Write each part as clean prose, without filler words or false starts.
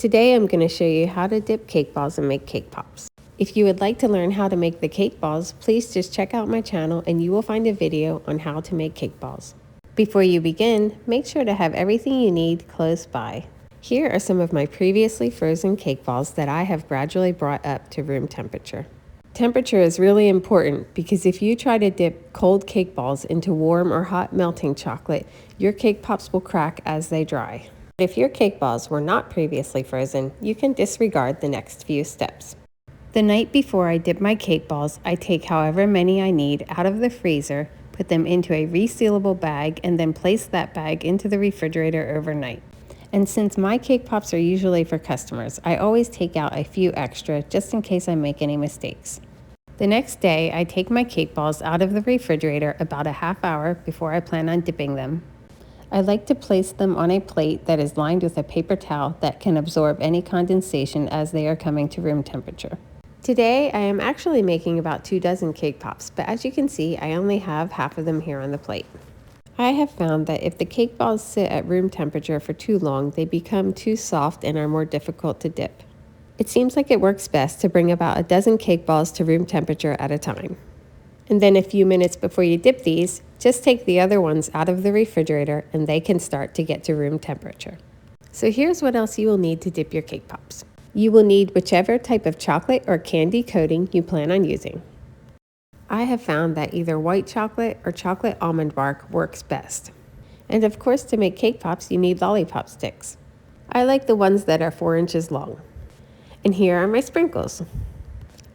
Today I'm going to show you how to dip cake balls and make cake pops. If you would like to learn how to make the cake balls, please just check out my channel and you will find a video on how to make cake balls. Before you begin, make sure to have everything you need close by. Here are some of my previously frozen cake balls that I have gradually brought up to room temperature. Temperature is really important because if you try to dip cold cake balls into warm or hot melting chocolate, your cake pops will crack as they dry. If your cake balls were not previously frozen, you can disregard the next few steps. The night before I dip my cake balls, I take however many I need out of the freezer, put them into a resealable bag, and then place that bag into the refrigerator overnight. And since my cake pops are usually for customers, I always take out a few extra just in case I make any mistakes. The next day, I take my cake balls out of the refrigerator about a half hour before I plan on dipping them. I like to place them on a plate that is lined with a paper towel that can absorb any condensation as they are coming to room temperature. Today, I am actually making about 24 cake pops, but as you can see, I only have half of them here on the plate. I have found that if the cake balls sit at room temperature for too long, they become too soft and are more difficult to dip. It seems like it works best to bring about a dozen cake balls to room temperature at a time. And then a few minutes before you dip these, just take the other ones out of the refrigerator and they can start to get to room temperature. So here's what else you will need to dip your cake pops. You will need whichever type of chocolate or candy coating you plan on using. I have found that either white chocolate or chocolate almond bark works best. And of course, to make cake pops, you need lollipop sticks. I like the ones that are 4 inches long. And here are my sprinkles.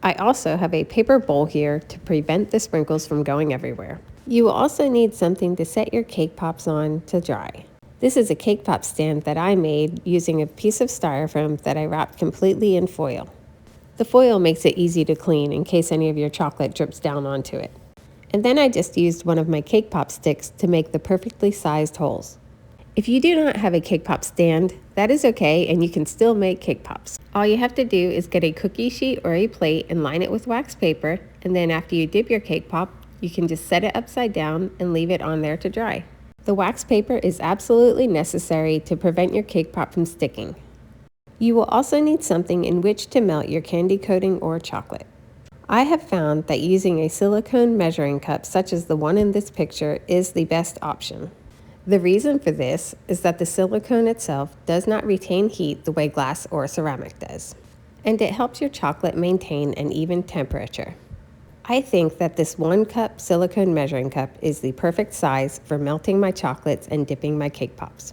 I also have a paper bowl here to prevent the sprinkles from going everywhere. You will also need something to set your cake pops on to dry. This is a cake pop stand that I made using a piece of styrofoam that I wrapped completely in foil. The foil makes it easy to clean in case any of your chocolate drips down onto it. And then I just used one of my cake pop sticks to make the perfectly sized holes. If you do not have a cake pop stand, that is okay and you can still make cake pops. All you have to do is get a cookie sheet or a plate and line it with wax paper, and then after you dip your cake pop, you can just set it upside down and leave it on there to dry. The wax paper is absolutely necessary to prevent your cake pop from sticking. You will also need something in which to melt your candy coating or chocolate. I have found that using a silicone measuring cup such as the one in this picture is the best option. The reason for this is that the silicone itself does not retain heat the way glass or ceramic does, and it helps your chocolate maintain an even temperature. I think that this 1 cup silicone measuring cup is the perfect size for melting my chocolates and dipping my cake pops.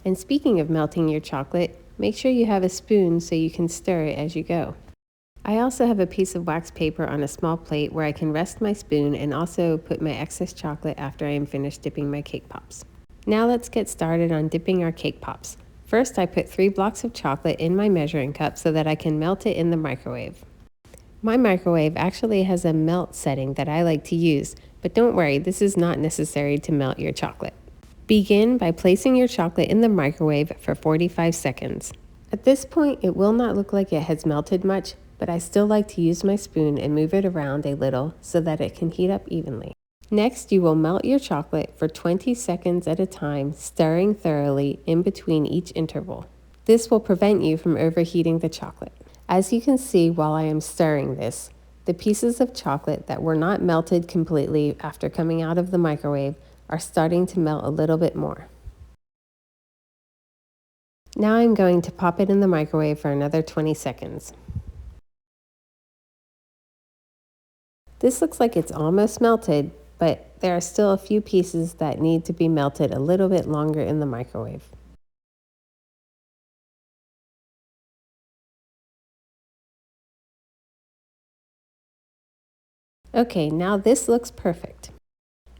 And speaking of melting your chocolate, make sure you have a spoon so you can stir it as you go. I also have a piece of wax paper on a small plate where I can rest my spoon and also put my excess chocolate after I am finished dipping my cake pops. Now let's get started on dipping our cake pops. First, I put 3 blocks of chocolate in my measuring cup so that I can melt it in the microwave. My microwave actually has a melt setting that I like to use, but don't worry, this is not necessary to melt your chocolate. Begin by placing your chocolate in the microwave for 45 seconds. At this point, it will not look like it has melted much, but I still like to use my spoon and move it around a little so that it can heat up evenly. Next, you will melt your chocolate for 20 seconds at a time, stirring thoroughly in between each interval. This will prevent you from overheating the chocolate. As you can see while I am stirring this, the pieces of chocolate that were not melted completely after coming out of the microwave are starting to melt a little bit more. Now I'm going to pop it in the microwave for another 20 seconds. This looks like it's almost melted, but there are still a few pieces that need to be melted a little bit longer in the microwave. Okay, now this looks perfect.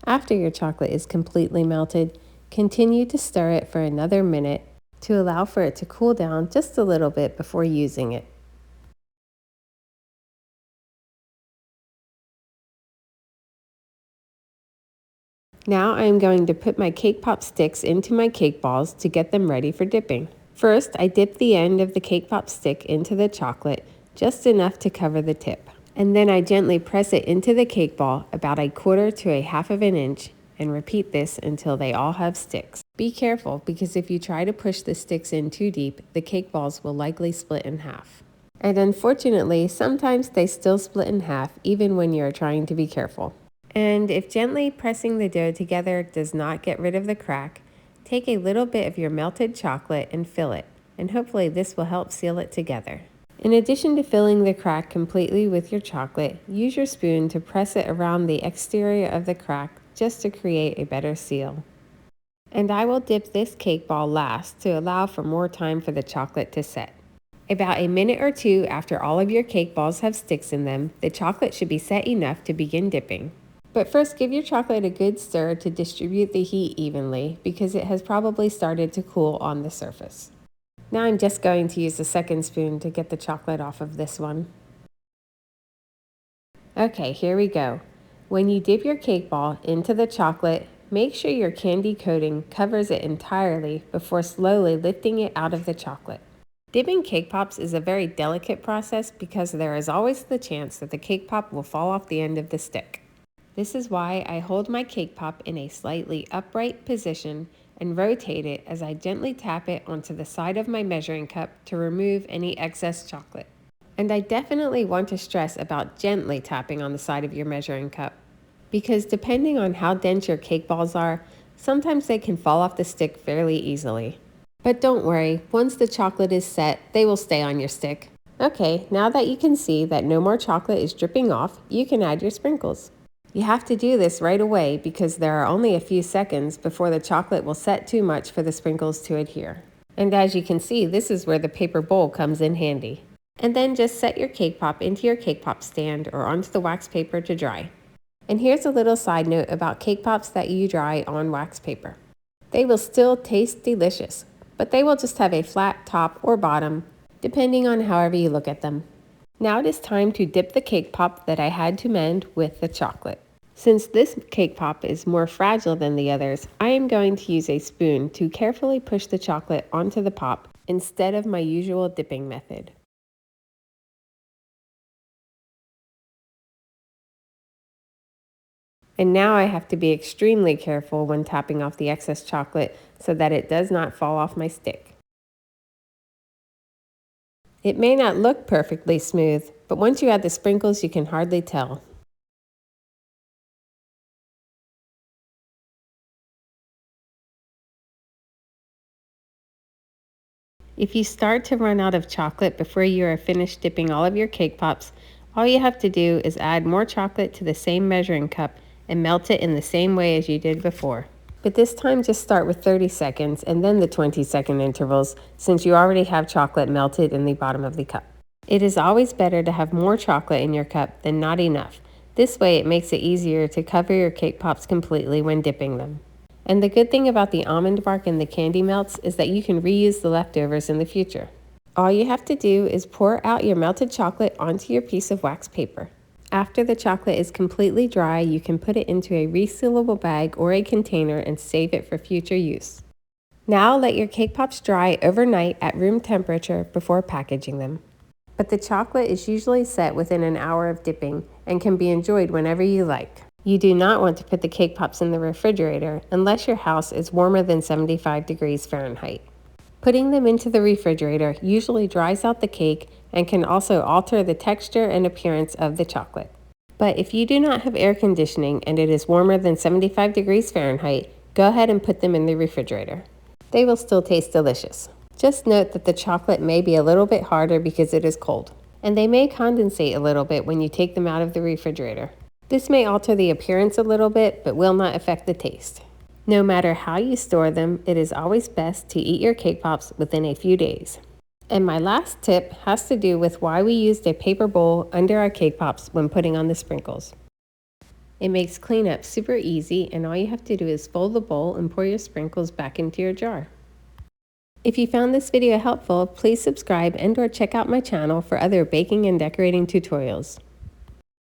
After your chocolate is completely melted, continue to stir it for another minute to allow for it to cool down just a little bit before using it. Now I am going to put my cake pop sticks into my cake balls to get them ready for dipping. First, I dip the end of the cake pop stick into the chocolate, just enough to cover the tip. And then I gently press it into the cake ball about 1/4 to 1/2 of an inch and repeat this until they all have sticks. Be careful because if you try to push the sticks in too deep, the cake balls will likely split in half. And unfortunately, sometimes they still split in half even when you're trying to be careful. And if gently pressing the dough together does not get rid of the crack, take a little bit of your melted chocolate and fill it, and hopefully this will help seal it together. In addition to filling the crack completely with your chocolate, use your spoon to press it around the exterior of the crack just to create a better seal. And I will dip this cake ball last to allow for more time for the chocolate to set. About a minute or two after all of your cake balls have sticks in them, the chocolate should be set enough to begin dipping. But first, give your chocolate a good stir to distribute the heat evenly because it has probably started to cool on the surface. Now I'm just going to use the second spoon to get the chocolate off of this one. Okay, here we go. When you dip your cake ball into the chocolate, make sure your candy coating covers it entirely before slowly lifting it out of the chocolate. Dipping cake pops is a very delicate process because there is always the chance that the cake pop will fall off the end of the stick. This is why I hold my cake pop in a slightly upright position and rotate it as I gently tap it onto the side of my measuring cup to remove any excess chocolate. And I definitely want to stress about gently tapping on the side of your measuring cup, because depending on how dense your cake balls are, sometimes they can fall off the stick fairly easily. But don't worry, once the chocolate is set, they will stay on your stick. Okay, now that you can see that no more chocolate is dripping off, you can add your sprinkles. You have to do this right away because there are only a few seconds before the chocolate will set too much for the sprinkles to adhere. And as you can see, this is where the paper bowl comes in handy. And then just set your cake pop into your cake pop stand or onto the wax paper to dry. And here's a little side note about cake pops that you dry on wax paper. They will still taste delicious, but they will just have a flat top or bottom, depending on however you look at them. Now it is time to dip the cake pop that I had to mend with the chocolate. Since this cake pop is more fragile than the others, I am going to use a spoon to carefully push the chocolate onto the pop instead of my usual dipping method. And now I have to be extremely careful when tapping off the excess chocolate so that it does not fall off my stick. It may not look perfectly smooth, but once you add the sprinkles, you can hardly tell. If you start to run out of chocolate before you are finished dipping all of your cake pops, all you have to do is add more chocolate to the same measuring cup and melt it in the same way as you did before. But this time just start with 30 seconds and then the 20-second intervals, since you already have chocolate melted in the bottom of the cup. It is always better to have more chocolate in your cup than not enough. This way it makes it easier to cover your cake pops completely when dipping them. And the good thing about the almond bark and the candy melts is that you can reuse the leftovers in the future. All you have to do is pour out your melted chocolate onto your piece of wax paper. After the chocolate is completely dry, you can put it into a resealable bag or a container and save it for future use. Now let your cake pops dry overnight at room temperature before packaging them. But the chocolate is usually set within an hour of dipping and can be enjoyed whenever you like. You do not want to put the cake pops in the refrigerator unless your house is warmer than 75 degrees Fahrenheit. Putting them into the refrigerator usually dries out the cake and can also alter the texture and appearance of the chocolate. But if you do not have air conditioning and it is warmer than 75 degrees Fahrenheit, go ahead and put them in the refrigerator. They will still taste delicious. Just note that the chocolate may be a little bit harder because it is cold, and they may condensate a little bit when you take them out of the refrigerator. This may alter the appearance a little bit, but will not affect the taste. No matter how you store them, it is always best to eat your cake pops within a few days. And my last tip has to do with why we used a paper bowl under our cake pops when putting on the sprinkles. It makes cleanup super easy, and all you have to do is fold the bowl and pour your sprinkles back into your jar. If you found this video helpful, please subscribe and/or check out my channel for other baking and decorating tutorials.